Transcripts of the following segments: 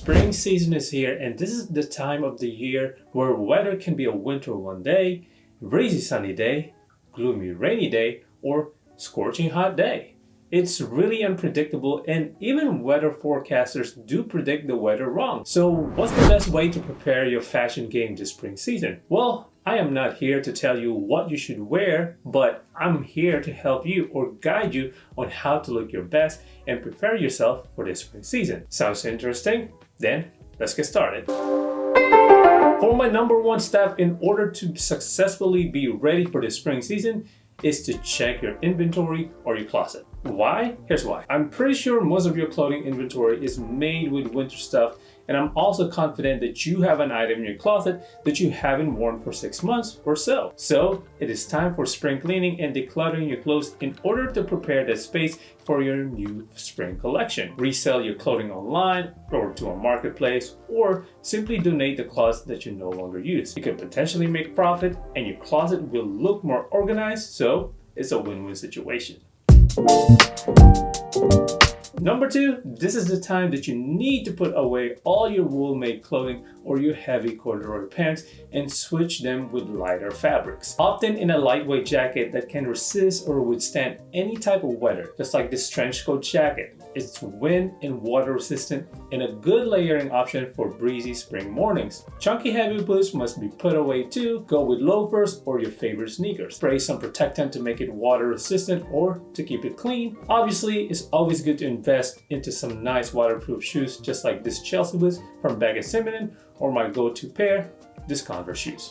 Spring season is here, and this is the time of the year where weather can be a winter one day, breezy sunny day, gloomy rainy day, or scorching hot day. It's really unpredictable, and even weather forecasters do predict the weather wrong. So what's the best way to prepare your fashion game this spring season? Well, I am not here to tell you what you should wear, but I'm here to help you or guide you on how to look your best and prepare yourself for this spring season. Sounds interesting? Then let's get started. For my number one step in order to successfully be ready for the spring season is to check your inventory or your closet. Why? Here's why. I'm pretty sure most of your clothing inventory is made with winter stuff, and I'm also confident that you have an item in your closet that you haven't worn for 6 months or so. So it is time for spring cleaning and decluttering your clothes in order to prepare the space for your new spring collection. Resell your clothing online or to a marketplace, or simply donate the clothes that you no longer use. You could potentially make profit and your closet will look more organized, so it's a win-win situation. Number two, this is the time that you need to put away all your wool-made clothing or your heavy corduroy pants and switch them with lighter fabrics. Often in a lightweight jacket that can resist or withstand any type of weather, just like this trench coat jacket. It's wind and water resistant and a good layering option for breezy spring mornings. Chunky heavy boots must be put away too. Go with loafers or your favorite sneakers. Spray some protectant to make it water resistant or to keep it clean. Obviously, it's always good to invest into some nice waterproof shoes, just like this Chelsea boots from Bag & Simmons or my go-to pair, this Converse shoes.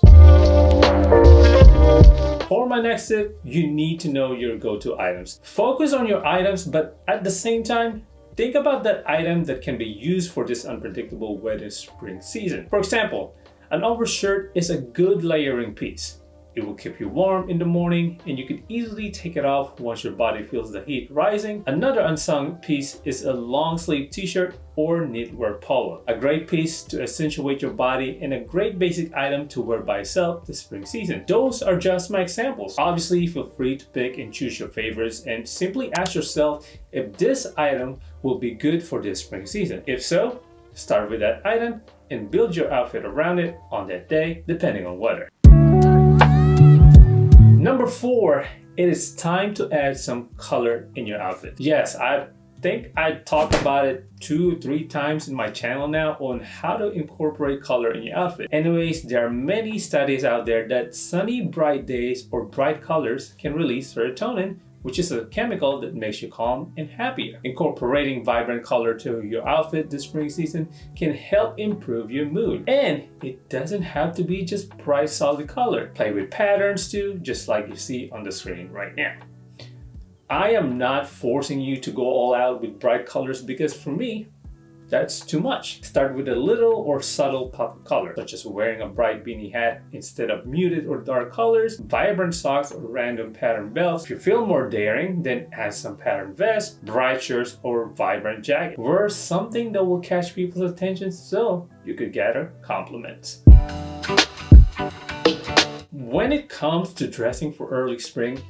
For my next tip, you need to know your go-to items. Focus on your items, but at the same time, think about that item that can be used for this unpredictable weather spring season. For example, an overshirt is a good layering piece. It will keep you warm in the morning, and you can easily take it off once your body feels the heat rising. Another unsung piece is a long sleeve t-shirt or knitwear polo. A great piece to accentuate your body and a great basic item to wear by itself this spring season. Those are just my examples. Obviously, feel free to pick and choose your favorites and simply ask yourself if this item will be good for this spring season. If so, start with that item and build your outfit around it on that day, depending on weather. Number four, it is time to add some color in your outfit. Yes, I think I talked about it 2 or 3 times in my channel now on how to incorporate color in your outfit. Anyways, there are many studies out there that sunny, bright days or bright colors can release serotonin, which is a chemical that makes you calm and happier. Incorporating vibrant color to your outfit this spring season can help improve your mood. And it doesn't have to be just bright, solid color. Play with patterns too, just like you see on the screen right now. I am not forcing you to go all out with bright colors because for me, that's too much. Start with a little or subtle pop of color, such as wearing a bright beanie hat instead of muted or dark colors, vibrant socks or random pattern belts. If you feel more daring, then add some pattern vests, bright shirts, or vibrant jacket. Wear something that will catch people's attention so you could gather compliments. When it comes to dressing for early spring,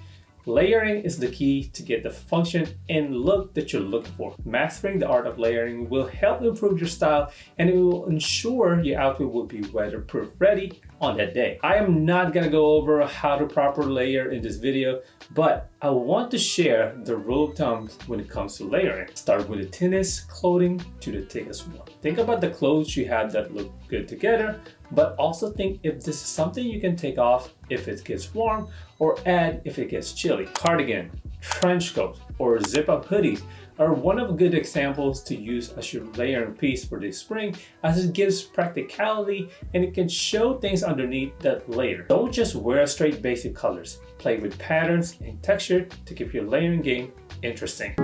layering is the key to get the function and look that you're looking for. Mastering the art of layering will help improve your style, and it will ensure your outfit will be weatherproof ready on that day. I am not gonna go over how to properly layer in this video, but I want to share the rule of thumb when it comes to layering. Start with the thinnest clothing to the thickest one. Think about the clothes you have that look good together, but also think if this is something you can take off if it gets warm or add if it gets chilly. Cardigan, trench coat, or zip-up hoodies are one of good examples to use as your layering piece for this spring, as it gives practicality and it can show things underneath that layer. Don't just wear straight basic colors. Play with patterns and texture to keep your layering game interesting.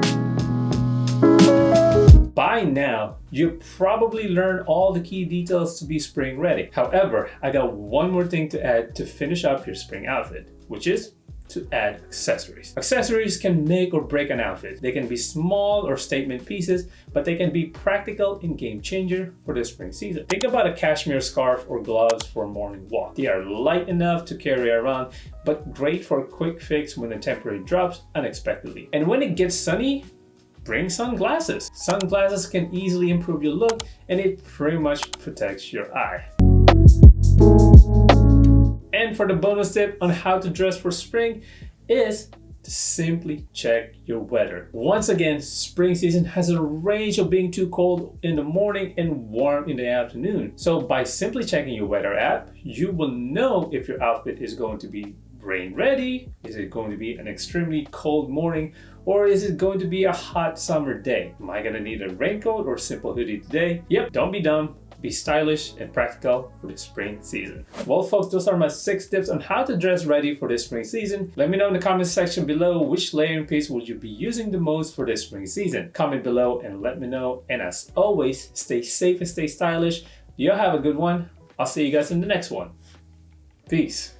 By now, you probably learned all the key details to be spring ready. However, I got one more thing to add to finish up your spring outfit, which is to add accessories. Accessories can make or break an outfit. They can be small or statement pieces, but they can be practical and game changer for the spring season. Think about a cashmere scarf or gloves for a morning walk. They are light enough to carry around, but great for a quick fix when the temperature drops unexpectedly. And when it gets sunny, bring sunglasses. Sunglasses can easily improve your look and it pretty much protects your eye. And for the bonus tip on how to dress for spring is to simply check your weather. Once again, spring season has a range of being too cold in the morning and warm in the afternoon. So by simply checking your weather app, you will know if your outfit is going to be rain ready, is it going to be an extremely cold morning, or is it going to be a hot summer day? Am I gonna need a raincoat or simple hoodie today? Yep, don't be dumb. Be stylish and practical for the spring season. Well, folks, those are my 6 tips on how to dress ready for this spring season. Let me know in the comment section below which layering piece will you be using the most for this spring season. Comment below and let me know. And as always, stay safe and stay stylish. Y'all have a good one. I'll see you guys in the next one. Peace.